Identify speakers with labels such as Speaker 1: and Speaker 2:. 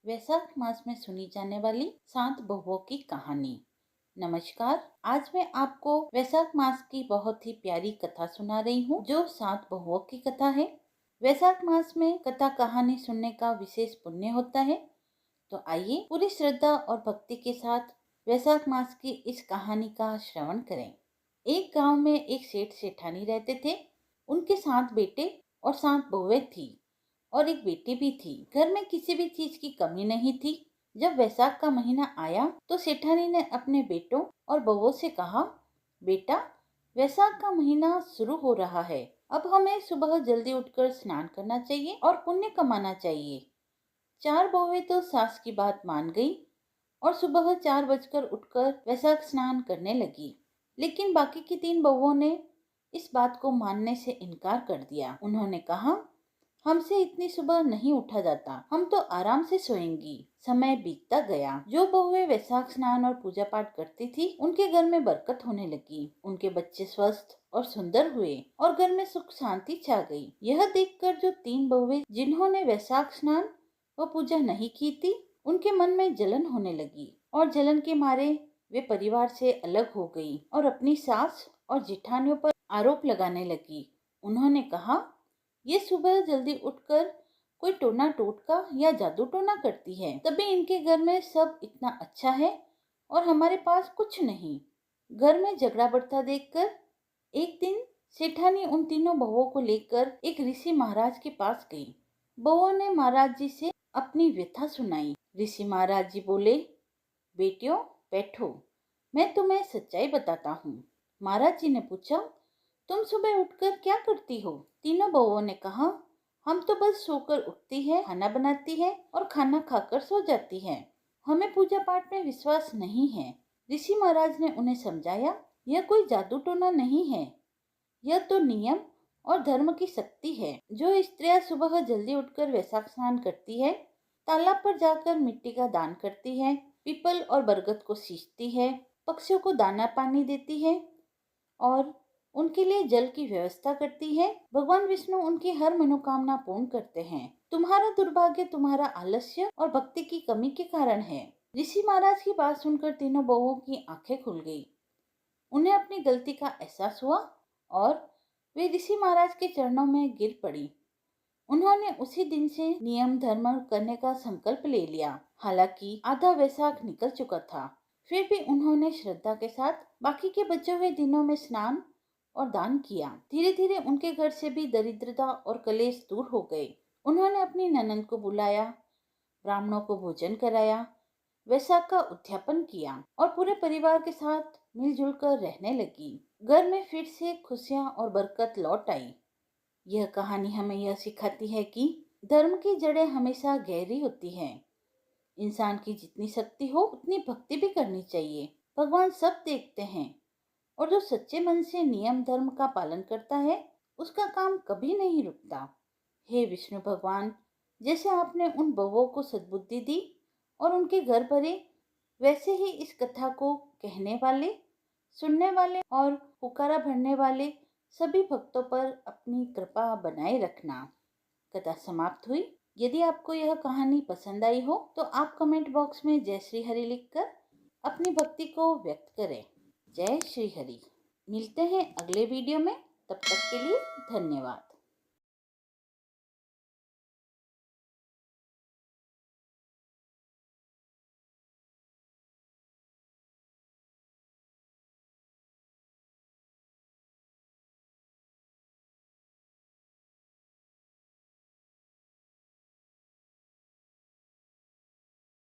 Speaker 1: वैशाख मास में सुनी जाने वाली 7 बहुओं की कहानी। नमस्कार, आज मैं आपको वैशाख मास की बहुत ही प्यारी कथा सुना रही हूँ, जो 7 बहुओं की कथा है। वैशाख मास में कथा कहानी सुनने का विशेष पुण्य होता है। तो आइए पूरी श्रद्धा और भक्ति के साथ वैशाख मास की इस कहानी का श्रवण करें। एक गांव में एक सेठ सेठानी रहते थे। उनके 7 बेटे और 7 बहुएं थी और एक बेटी भी थी। घर में किसी भी चीज की कमी नहीं थी। जब वैशाख का महीना आया तो सेठानी ने अपने बेटों और बहुओं से कहा, बेटा, वैशाख का महीना शुरू हो रहा है। अब हमें सुबह जल्दी उठकर स्नान करना चाहिए और पुण्य कमाना चाहिए। 4 बहुएं तो सास की बात मान गई और सुबह 4 बजकर उठकर वैशाख स्नान करने लगी। लेकिन बाकी की 3 बहुओं ने इस बात को मानने से इनकार कर दिया। उन्होंने कहा, हमसे इतनी सुबह नहीं उठा जाता, हम तो आराम से सोएंगी। समय बीतता गया। जो बहुएं वैशाख स्नान और पूजा पाठ करती थी, उनके घर में बरकत होने लगी। उनके बच्चे स्वस्थ और सुंदर हुए और घर में सुख शांति छा गई। यह देखकर जो 3 बहुएं जिन्होंने वैशाख स्नान व पूजा नहीं की थी, उनके मन में जलन होने लगी और जलन के मारे वे परिवार से अलग हो गई और अपनी सास और जेठानियों पर आरोप लगाने लगी। उन्होंने कहा, ये सुबह जल्दी उठकर कोई टोना टोटका या जादू टोना करती है, तभी इनके घर में सब इतना अच्छा है और हमारे पास कुछ नहीं। घर में झगड़ा बढ़ता देखकर एक दिन सेठानी उन तीनों बहुओं को लेकर एक ऋषि महाराज के पास गई। बहुओं ने महाराज जी से अपनी व्यथा सुनाई। ऋषि महाराज जी बोले, बेटियों, बैठो, मैं तुम्हें सच्चाई बताता हूँ। महाराज जी ने पूछा, तुम सुबह उठकर क्या करती हो? तीनों बहुओं ने कहा, हम तो बस सोकर उठती है, खाना बनाती है और खाना खाकर सो जाती है। हमें पूजा पाठ में विश्वास नहीं है। ऋषि महाराज ने उन्हें समझाया, यह कोई जादू टोना नहीं है, यह तो नियम और धर्म की शक्ति है। जो स्त्रियां सुबह जल्दी उठकर वैशाख स्नान करती है, तालाब पर जाकर मिट्टी का दान करती है, पीपल और बरगद को सींचती है, पक्षियों को दाना पानी देती है और उनके लिए जल की व्यवस्था करती है, भगवान विष्णु उनकी हर मनोकामना पूर्ण करते हैं। तुम्हारा दुर्भाग्य तुम्हारा आलस्य और भक्ति की कमी के कारण है। ऋषि महाराज की बात सुनकर तीनों बहुओं की आंखें खुल गई। उन्हें अपनी गलती का एहसास हुआ और वे ऋषि महाराज के चरणों में गिर पड़ी। उन्होंने उसी दिन से नियम धर्म करने का संकल्प ले लिया। हालांकि आधा वैशाख निकल चुका था, फिर भी उन्होंने श्रद्धा के साथ बाकी के बचे हुए दिनों में स्नान और दान किया। धीरे धीरे उनके घर से भी दरिद्रता और कलेश दूर हो गए। उन्होंने अपनी ननद को बुलाया, ब्राह्मणों को भोजन कराया, वैशाख का उद्यापन किया और पूरे परिवार के साथ मिलजुल कर रहने लगी। घर में फिर से खुशियां और बरकत लौट आई। यह कहानी हमें यह सिखाती है कि धर्म की जड़ें हमेशा गहरी होती हैं। इंसान की जितनी शक्ति हो उतनी भक्ति भी करनी चाहिए। भगवान सब देखते हैं और जो सच्चे मन से नियम धर्म का पालन करता है, उसका काम कभी नहीं रुकता। हे विष्णु भगवान, जैसे आपने उन बहुओं को सद्बुद्धि दी और उनके घर भरे, वैसे ही इस कथा को कहने वाले, सुनने वाले और पुकारा भरने वाले सभी भक्तों पर अपनी कृपा बनाए रखना। कथा समाप्त हुई। यदि आपको यह कहानी पसंद आई हो तो आप कमेंट बॉक्स में जय श्री हरि लिखकर अपनी भक्ति को व्यक्त करें। जय श्री हरि। मिलते हैं अगले वीडियो में, तब तक के लिए धन्यवाद।